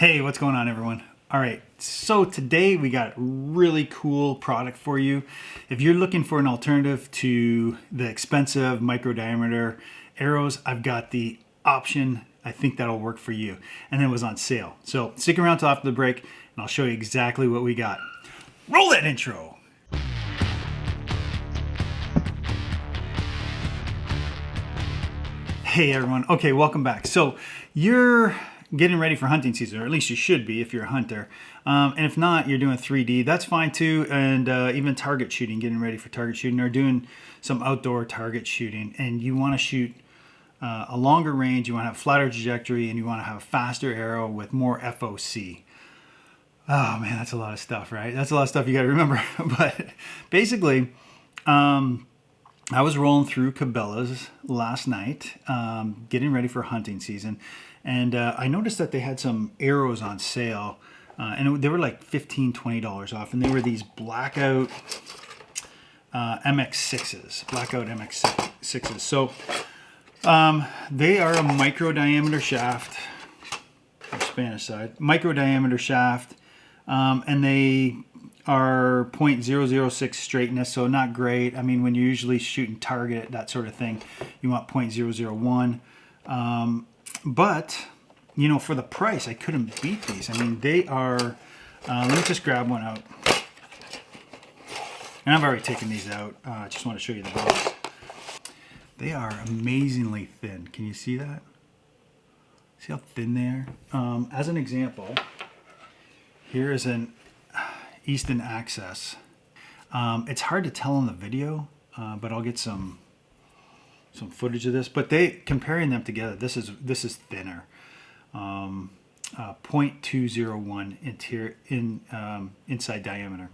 Hey, what's going on, everyone? All right, so today we got a really cool product for you. If you're looking for an alternative to the expensive micro diameter arrows, I've got the option. I think that'll work for you. And it was on sale. So stick around till after the break and I'll show you exactly what we got. Roll that intro. Hey everyone. Okay, welcome back. So you're getting ready for hunting season, or at least you should be if you're a hunter. And if not, you're doing 3D. That's fine too. And even target shooting, getting ready for target shooting, or doing some outdoor target shooting. And you want to shoot a longer range. You want to have flatter trajectory, and you want to have a faster arrow with more FOC. Oh man, that's a lot of stuff, right? That's a lot of stuff you got to remember. But basically, I was rolling through Cabela's last night, getting ready for hunting season, and I noticed that they had some arrows on sale, and they were like $15–20 off, and they were these blackout MX6s, blackout MX6s. So they are a micro diameter shaft, Spanish side, micro diameter shaft, and they are 0.006 straightness, so not great. I mean, when you're usually shooting target, that sort of thing, you want 0.001. But, you know, for the price, I couldn't beat these. I mean, they are, let me just grab one out. And I've already taken these out. I just want to show you the box. They are amazingly thin. Can you see that? See how thin they are? As an example, here is an Easton Access. It's hard to tell on the video, but I'll get some footage of this. But comparing them together, this is thinner. 0.201 inside diameter.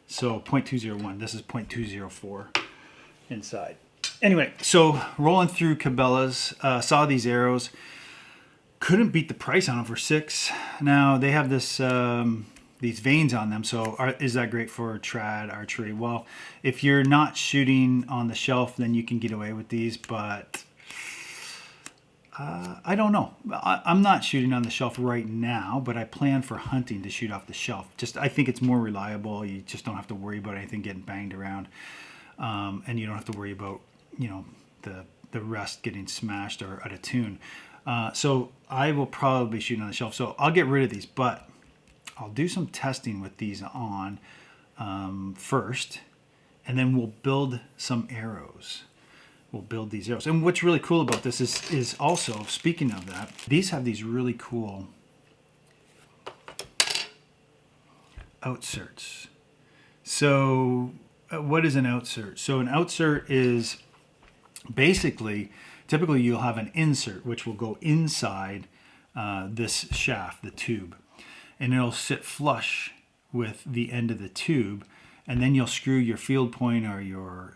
So 0.201. This is 0.204 inside. Anyway, so rolling through Cabela's, saw these arrows. Couldn't beat the price on them for $6. Now they have this. These veins on them, so is that great for trad archery? Well, if you're not shooting on the shelf, then you can get away with these, but I don't know. I'm not shooting on the shelf right now, but I plan for hunting to shoot off the shelf. I think it's more reliable. You just don't have to worry about anything getting banged around, and you don't have to worry about, you know, the rest getting smashed or out of tune. So I will probably be shooting on the shelf, so I'll get rid of these, but I'll do some testing with these on first, and then we'll build some arrows. We'll build these arrows. And what's really cool about this is also, speaking of that, these have these really cool outserts. So what is an outsert? So an outsert is basically, typically you'll have an insert, which will go inside this shaft, the tube. And it'll sit flush with the end of the tube, and then you'll screw your field point or your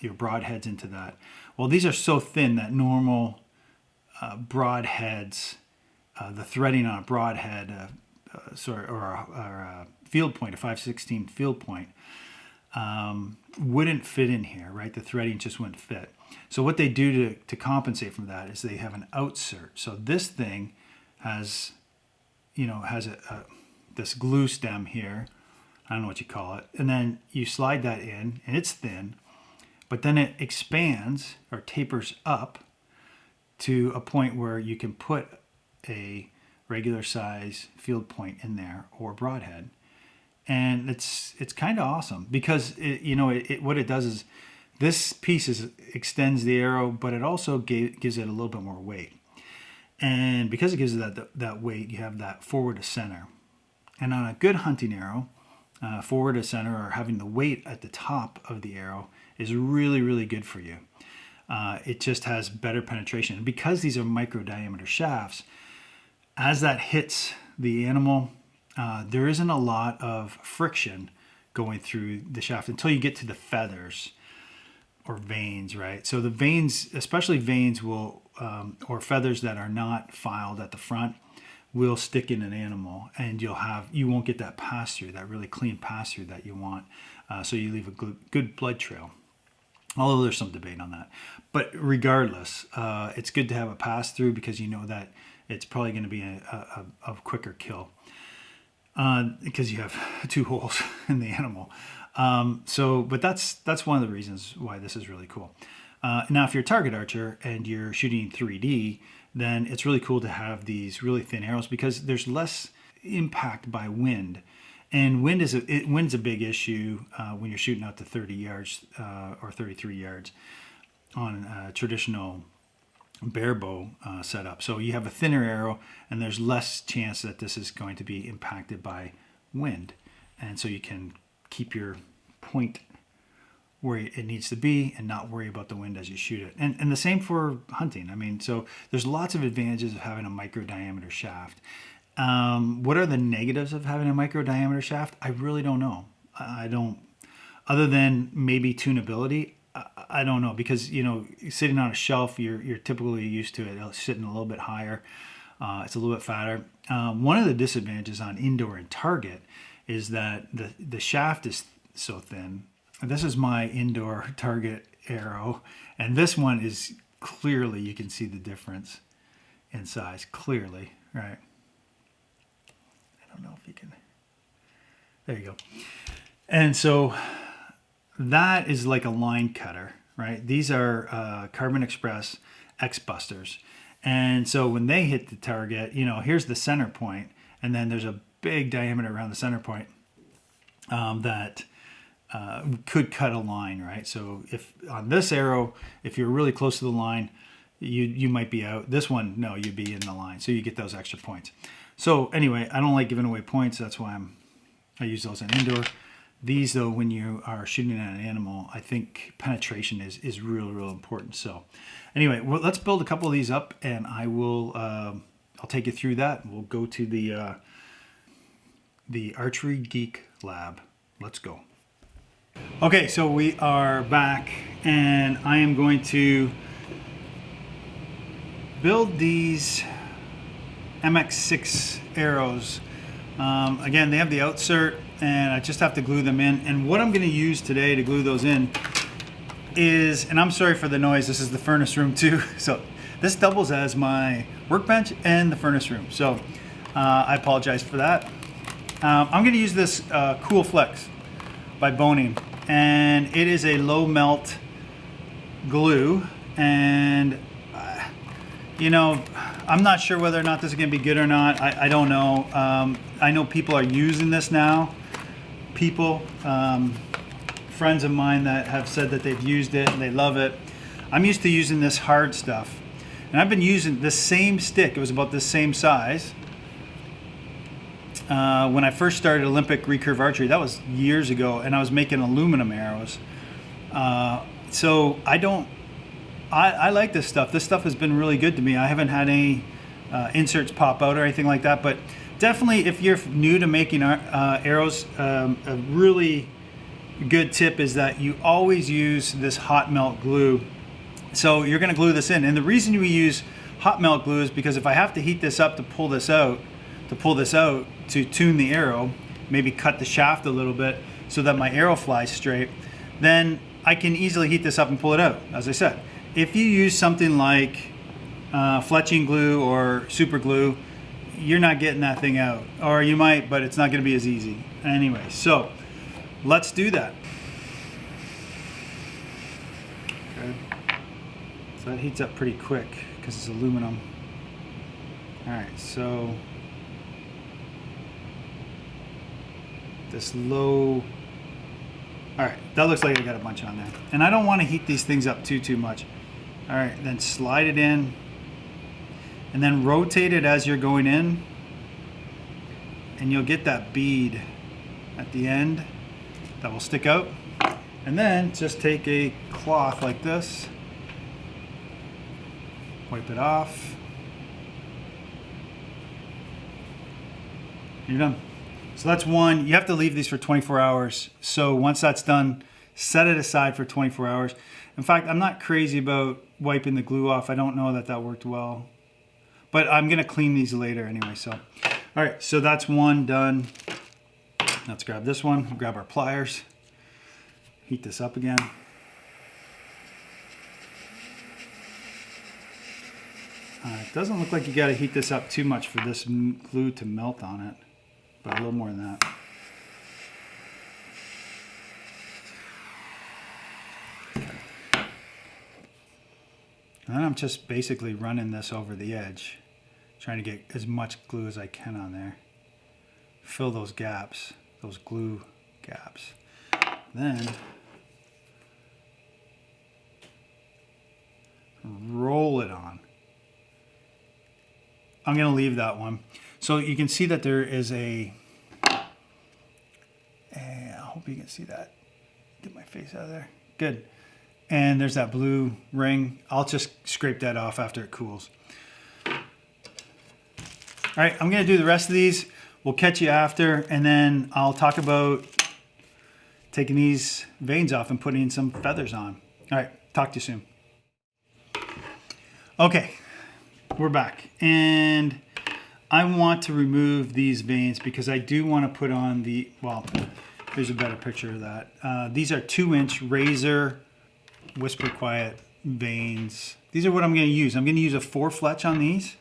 broadheads into that. Well, these are so thin that normal broadheads, the threading on a broadhead, or a field point, a 5/16 field point, wouldn't fit in here, right? The threading just wouldn't fit. So what they do to compensate from that is they have an outsert. So this thing has, you know, has this glue stem here. I don't know what you call it. And then you slide that in, and it's thin, but then it expands or tapers up to a point where you can put a regular size field point in there or broadhead. And it's kind of awesome because what it does is this piece extends the arrow, but it also gives it a little bit more weight. And because it gives it that weight, you have that forward to center. And on a good hunting arrow, forward to center, or having the weight at the top of the arrow, is really, really good for you. It just has better penetration. And because these are micro diameter shafts, as that hits the animal, there isn't a lot of friction going through the shaft until you get to the feathers or veins, right? So the veins, especially veins, will or feathers that are not filed at the front, will stick in an animal, and you won't get that pass through, that really clean pass through that you want. So you leave a good blood trail. Although there's some debate on that, but regardless, it's good to have a pass through because you know that it's probably going to be a quicker kill because you have 2 holes in the animal. But that's one of the reasons why this is really cool. Now, if you're a target archer and you're shooting 3D, then it's really cool to have these really thin arrows because there's less impact by wind. And wind's a big issue when you're shooting out to 30 yards or 33 yards on a traditional bare bow setup. So you have a thinner arrow and there's less chance that this is going to be impacted by wind. And so you can keep your point where it needs to be and not worry about the wind as you shoot it. And the same for hunting. I mean, so there's lots of advantages of having a micro diameter shaft. What are the negatives of having a micro diameter shaft? I really don't know. I don't, other than maybe tunability, I don't know, because, you know, sitting on a shelf, you're typically used to it sitting a little bit higher. It's a little bit fatter. One of the disadvantages on indoor and target is that the shaft is so thin. And this is my indoor target arrow, and this one is clearly, you can see the difference in size, clearly, right? I don't know if you can, there you go. And so that is like a line cutter, right? These are Carbon Express X-Busters. And so when they hit the target, you know, here's the center point, and then there's a big diameter around the center point that could cut a line, right? So if on this arrow, if you're really close to the line, you might be out. This one, no, you'd be in the line. So you get those extra points. So anyway, I don't like giving away points. That's why I use those in indoor. These, though, when you are shooting at an animal, I think penetration is real important. So anyway, well, let's build a couple of these up, and I'll take you through that. We'll go to the Archery Geek lab. Let's go. Okay, so we are back, and I am going to build these MX6 arrows. Again, they have the outsert, and I just have to glue them in. And what I'm going to use today to glue those in is, and I'm sorry for the noise, this is the furnace room too. So this doubles as my workbench and the furnace room. So I apologize for that. I'm going to use this Cool Flex by Boning, and it is a low melt glue. And you know, I'm not sure whether or not this is going to be good or not. I don't know. I know people are using this now. People, friends of mine that have said that they've used it and they love it. I'm used to using this hard stuff. And I've been using this same stick. It was about the same size. When I first started Olympic recurve archery, that was years ago, and I was making aluminum arrows. So I like this stuff. This stuff has been really good to me. I haven't had any inserts pop out or anything like that, but definitely if you're new to making arrows, a really good tip is that you always use this hot melt glue. So you're going to glue this in, and the reason we use hot melt glue is because if I have to heat this up to pull this out to tune the arrow, maybe cut the shaft a little bit so that my arrow flies straight, then I can easily heat this up and pull it out, as I said. If you use something like fletching glue or super glue, you're not getting that thing out. Or you might, but it's not going to be as easy. Anyway, so let's do that. Okay. So that heats up pretty quick because it's aluminum. All right, so this low. All right, that looks like I got a bunch on there. And I don't want to heat these things up too much. All right, then slide it in, and then rotate it as you're going in, and you'll get that bead at the end that will stick out. And then just take a cloth like this, wipe it off. You're done. So that's one. You have to leave these for 24 hours. So once that's done, set it aside for 24 hours. In fact, I'm not crazy about wiping the glue off. I don't know that that worked well, but I'm gonna clean these later anyway. So, all right, so that's one done. Let's grab this one, grab our pliers, heat this up again. It doesn't look like you got to heat this up too much for this glue to melt on it, but a little more than that. And then I'm just basically running this over the edge, trying to get as much glue as I can on there. Fill those gaps, those glue gaps. Then roll it on. I'm going to leave that one. So you can see that there is I hope you can see that. Get my face out of there. Good. And there's that blue ring. I'll just scrape that off after it cools. All right, I'm going to do the rest of these. We'll catch you after, and then I'll talk about taking these veins off and putting some feathers on. All right, talk to you soon. Okay, we're back. And I want to remove these veins because I do want to put on the, well, here's a better picture of that. These are 2-inch razor whisper quiet veins. These are what I'm going to use. I'm going to use a 4 fletch on these,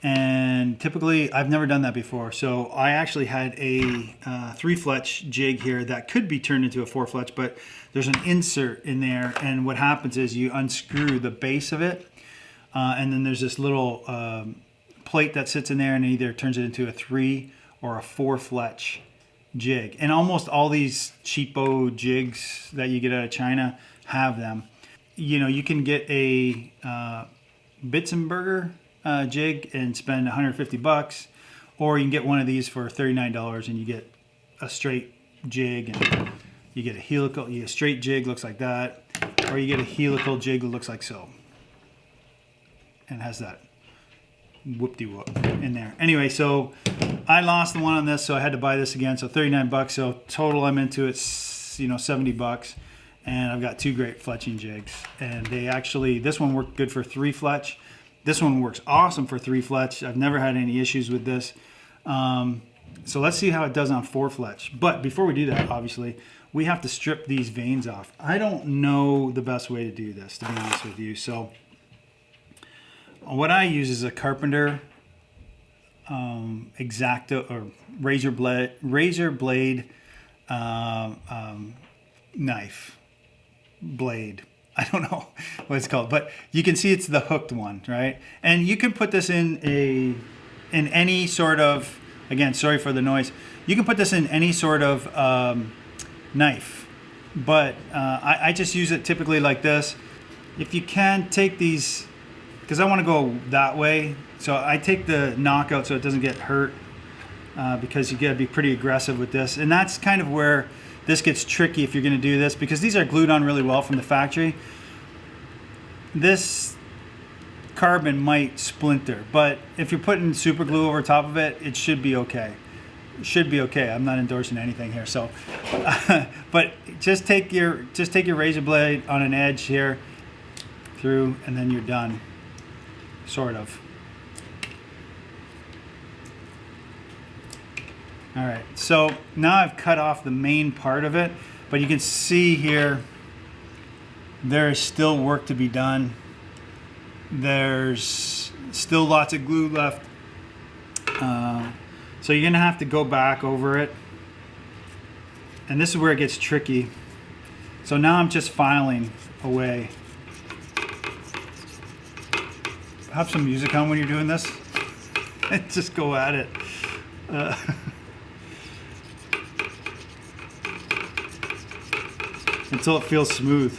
and typically I've never done that before, so I actually had a 3 fletch jig here that could be turned into a 4 fletch, but there's an insert in there, and what happens is you unscrew the base of it, and then there's this little plate that sits in there, and it either turns it into a 3 or a 4 fletch jig. And almost all these cheapo jigs that you get out of China have them. You know, you can get a Bitzenberger jig and spend 150 bucks, or you can get one of these for $39 and you get a straight jig, and you get a helical, a straight jig looks like that, or you get a helical jig that looks like so, and has that whoop-de-whoop in there. Anyway, so I lost the one on this, so I had to buy this again, so 39 bucks. So total I'm into it, you know, 70 bucks. And I've got 2 great fletching jigs, and they actually, this one worked good for 3 fletch. This one works awesome for 3 fletch. I've never had any issues with this. So let's see how it does on 4 fletch. But before we do that, obviously, we have to strip these veins off. I don't know the best way to do this, to be honest with you. So what I use is a Carpenter X-Acto or razor blade knife. Blade, I don't know what it's called, but you can see it's the hooked one, right? And you can put this in any sort of, again, sorry for the noise, you can put this in any sort of knife, but I just use it typically like this. If you can take these, because I want to go that way, so I take the knockout so it doesn't get hurt, because you got to be pretty aggressive with this, and that's kind of where this gets tricky if you're going to do this, because these are glued on really well from the factory. This carbon might splinter, but if you're putting super glue over top of it, it should be okay. It should be okay. I'm not endorsing anything here, so but just take your razor blade on an edge here through, and then you're done, sort of. All right, so now I've cut off the main part of it, but you can see here there is still work to be done. There's still lots of glue left. So you're gonna have to go back over it. And this is where it gets tricky. So now I'm just filing away. Have some music on when you're doing this. Just go at it. Until it feels smooth.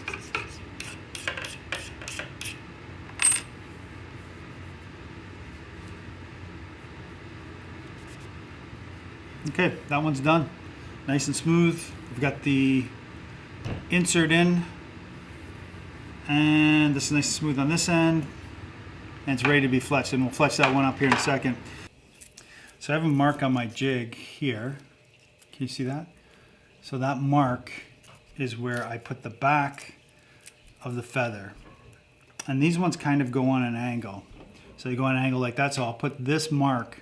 Okay, that one's done. Nice and smooth. We've got the insert in, and this is nice and smooth on this end, and it's ready to be fletched, and we'll fletch that one up here in a second. So I have a mark on my jig here. Can you see that? So that mark is where I put the back of the feather. And these ones kind of go on an angle. So they go on an angle like that, so I'll put this mark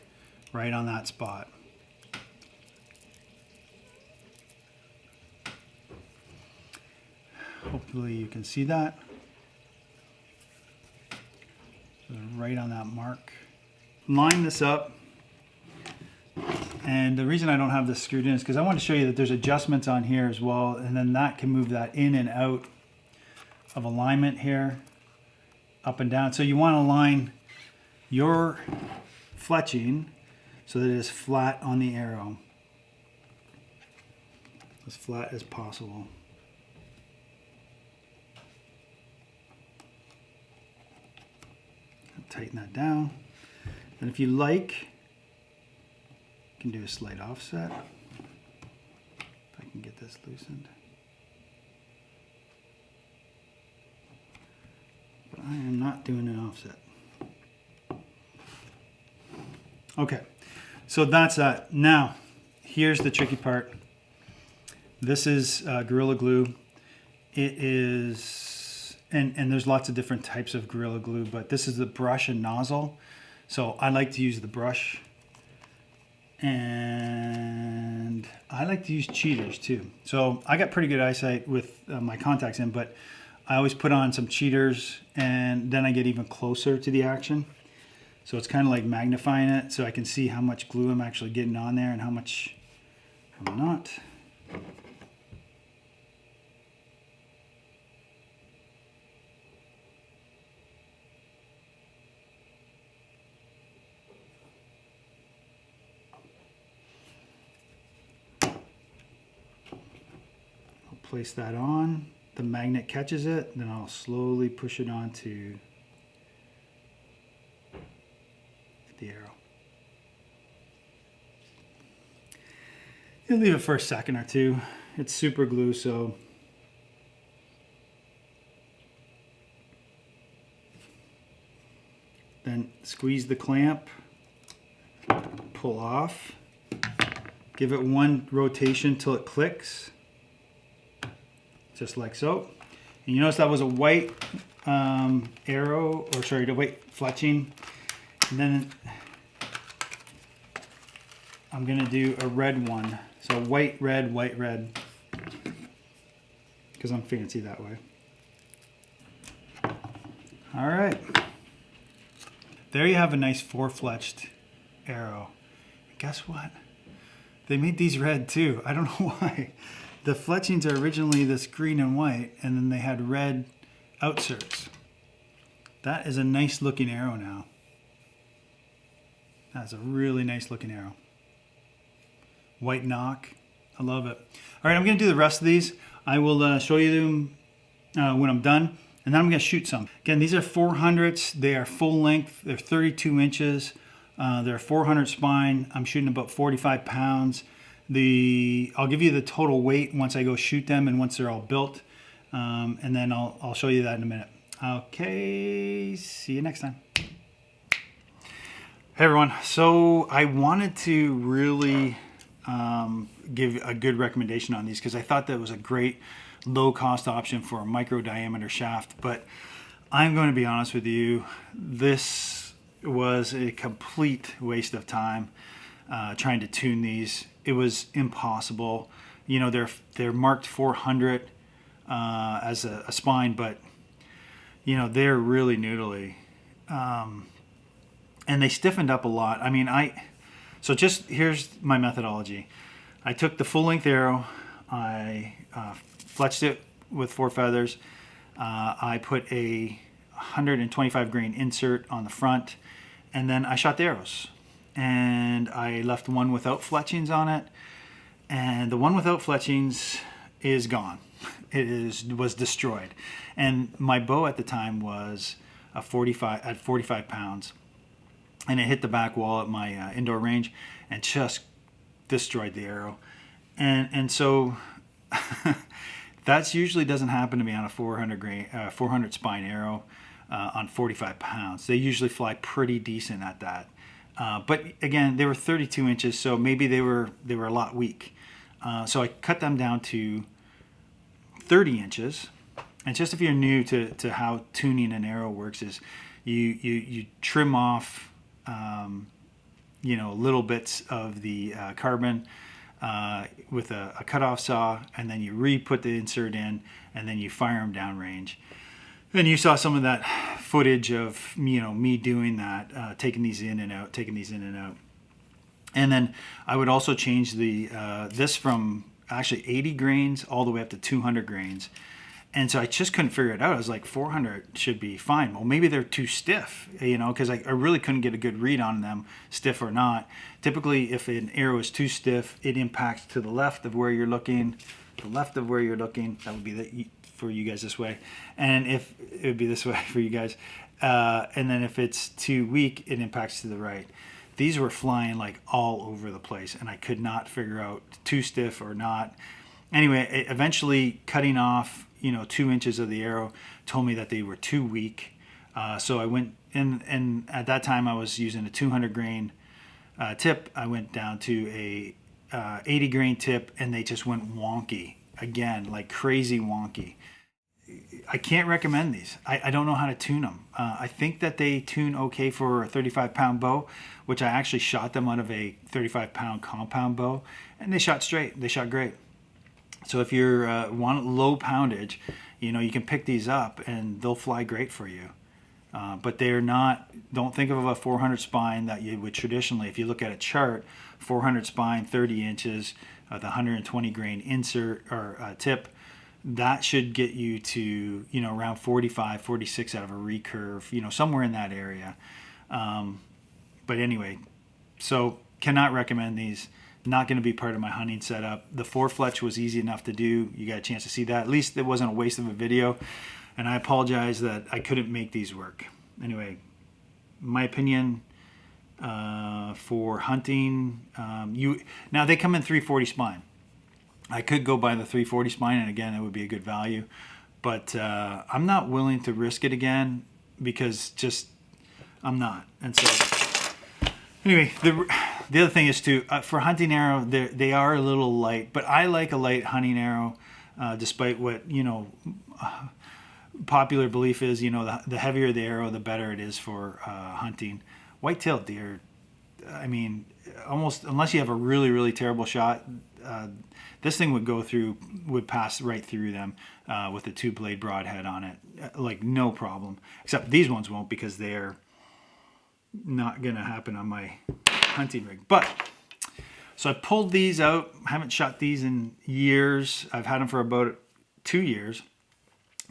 right on that spot. Hopefully you can see that. right on that mark. Line this up. And the reason I don't have this screwed in is because I want to show you that there's adjustments on here as well, and then that can move that in and out of alignment here, up and down. So you want to align your fletching so that it is flat on the arrow, as flat as possible. Tighten that down. And if you like, you can do a slight offset. If I can get this loosened. But I am not doing an offset. Okay, so that's that. Now, here's the tricky part. This is Gorilla Glue. It is, and there's lots of different types of Gorilla Glue, but this is the brush and nozzle. So I like to use the brush, and I like to use cheaters too. So I got pretty good eyesight with my contacts in, but I always put on some cheaters, and then I get even closer to the action. So it's kind of like magnifying it, so I can see how much glue I'm actually getting on there and how much I'm not. Place that on, the magnet catches it, then I'll slowly push it onto the arrow. You'll leave it for a second or two. It's super glue, so then squeeze the clamp, pull off, give it one rotation till it clicks. Just like so. And you notice that was a white arrow, or sorry, the white fletching. And then I'm gonna do a red one. So white, red, because I'm fancy that way. All right. There you have a nice 4-fletched arrow. Guess what? They made these red too. I don't know why. The fletchings are originally this green and white, and then they had red outserts. That is a nice looking arrow now. That's a really nice looking arrow. White knock. I love it. All right, I'm going to do the rest of these. I will show you them when I'm done, and then I'm going to shoot some. Again, these are 400s. They are full length. They're 32 inches. They're 400 spine. I'm shooting about 45 pounds. I'll give you the total weight once I go shoot them and once they're all built, and then I'll show you that in a minute. Okay, see you next time. Hey everyone, so I wanted to really give a good recommendation on these because I thought that was a great low cost option for a micro diameter shaft, but I'm going to be honest with you, this was a complete waste of time trying to tune these. It was impossible. You know, they're marked 400 as a spine, but you know, they're really noodly. And they stiffened up a lot. I mean, so just here's my methodology. I took the full length arrow, I fletched it with 4 feathers. I put a 125 grain insert on the front, and then I shot the arrows. And I left one without fletchings on it, and the one without fletchings is gone. It was destroyed. And my bow at the time was at 45 pounds, and it hit the back wall at my indoor range and just destroyed the arrow. And so that usually doesn't happen to me on a 400 spine arrow on 45 pounds. They usually fly pretty decent at that. But again, they were 32 inches, so maybe they were a lot weak. So I cut them down to 30 inches. And just if you're new to how tuning an arrow works, is you trim off little bits of the carbon with a cutoff saw, and then you re-put the insert in, and then you fire them downrange. And you saw some of that footage of, you know, me doing that, taking these in and out, taking these in and out. And then I would also change the this from actually 80 grains all the way up to 200 grains. And so I just couldn't figure it out. I was like, 400 should be fine. Well, maybe they're too stiff, you know, because I really couldn't get a good read on them, stiff or not. Typically, if an arrow is too stiff, it impacts to the left of where you're looking, the left of where you're looking. That would be for you guys this way. And if it would be this way for you guys. And then if it's too weak, it impacts to the right. These were flying like all over the place, and I could not figure out too stiff or not. Anyway, eventually cutting off, you know, 2 inches of the arrow told me that they were too weak. So I went in, and at that time I was using a 200 grain tip. I went down to a 80 grain tip, and they just went wonky again, like crazy wonky. I can't recommend these. I don't know how to tune them. I think that they tune okay for a 35-pound bow, which I actually shot them out of a 35-pound compound bow, and they shot straight. They shot great. So if you're want low poundage, you know, you can pick these up and they'll fly great for you. But they're not, don't think of a 400 spine that you would traditionally, if you look at a chart, 400 spine, 30 inches, the 120 grain insert or tip, that should get you to, you know, around 45, 46 out of a recurve, you know, somewhere in that area. But anyway, so cannot recommend these. Not going to be part of my hunting setup. The 4-fletch was easy enough to do. You got a chance to see that. At least it wasn't a waste of a video. And I apologize that I couldn't make these work. Anyway, my opinion for hunting, now they come in 340 spine. I could go buy the 340 spine, and again, it would be a good value. But I'm not willing to risk it again because just I'm not. And so anyway, the other thing is too, for hunting arrow, they are a little light, but I like a light hunting arrow, despite what, you know, popular belief is, you know, the heavier the arrow, the better it is for hunting. White-tailed deer, I mean, almost, unless you have a really, really terrible shot, this thing would pass right through them with a 2-blade broadhead on it, like no problem. Except these ones won't, because they're not gonna happen on my hunting rig. But so I pulled these out. I haven't shot these in years. I've had them for about 2 years.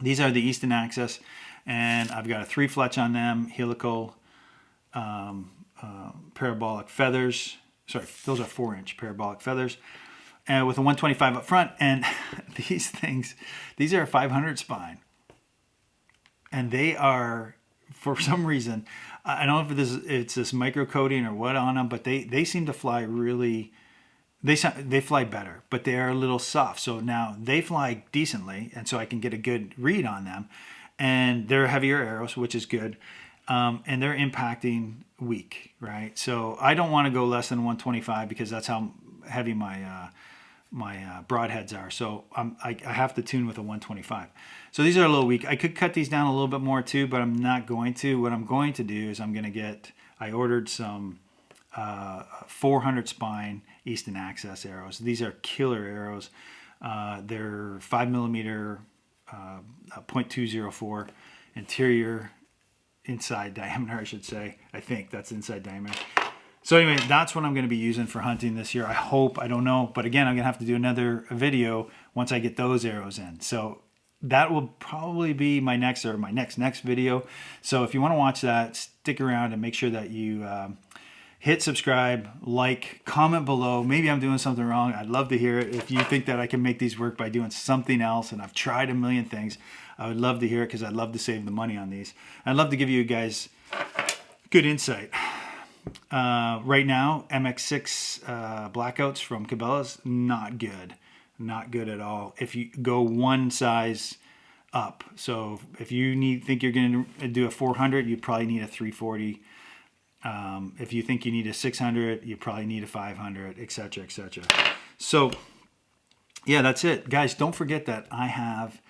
These are the Easton Access, and I've got a 3-fletch on them, helical, parabolic feathers. Sorry, those are 4-inch parabolic feathers, and with a 125 up front. And these things, these are a 500 spine, and they are, for some reason, I don't know if it's this micro coating or what on them, but they seem to fly really, they fly better, but they are a little soft. So now they fly decently, and so I can get a good read on them. And they're heavier arrows, which is good. And they're impacting weak, right? So I don't want to go less than 125 because that's how heavy my broadheads are. So I have to tune with a 125. So these are a little weak. I could cut these down a little bit more too, but I'm not going to. What I'm going to do is I ordered some 400 spine Easton Access arrows. These are killer arrows. They're 5mm, 0.204 interior, inside diameter, I should say. I think that's inside diameter. So anyway, that's what I'm going to be using for hunting this year. I hope, I don't know, but again, I'm going to have to do another video once I get those arrows in. So that will probably be my next video. So if you want to watch that, stick around and make sure that you hit subscribe, like, comment below. Maybe I'm doing something wrong. I'd love to hear it. If you think that I can make these work by doing something else, and I've tried a million things, I would love to hear it, because I'd love to save the money on these. I'd love to give you guys good insight. Right now, MX6 blackouts from Cabela's, not good. Not good at all. If you go one size up. So if you think you're going to do a 400, you probably need a 340. If you think you need a 600, you probably need a 500, etc., etc. So yeah, that's it. Guys, don't forget that I have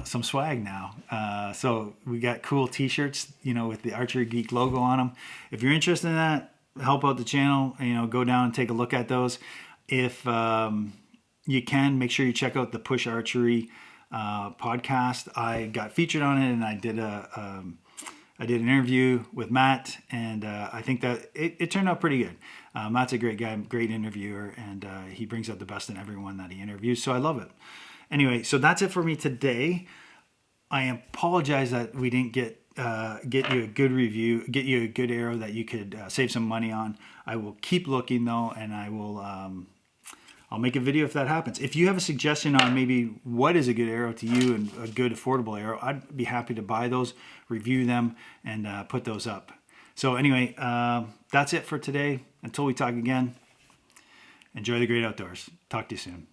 some swag now. So we got cool t-shirts, you know, with the Archery Geek logo on them. If you're interested in that, help out the channel, you know, go down and take a look at those. If you can, make sure you check out the Push Archery podcast. I got featured on it, and I did an interview with Matt, and I think that it turned out pretty good. Matt's a great guy, great interviewer, and he brings out the best in everyone that he interviews, so I love it. Anyway, so that's it for me today. I apologize that we didn't get you a good review, get you a good arrow that you could save some money on. I will keep looking though, and I'll make a video if that happens. If you have a suggestion on maybe what is a good arrow to you and a good affordable arrow, I'd be happy to buy those, review them, and put those up. So anyway, that's it for today. Until we talk again, enjoy the great outdoors. Talk to you soon.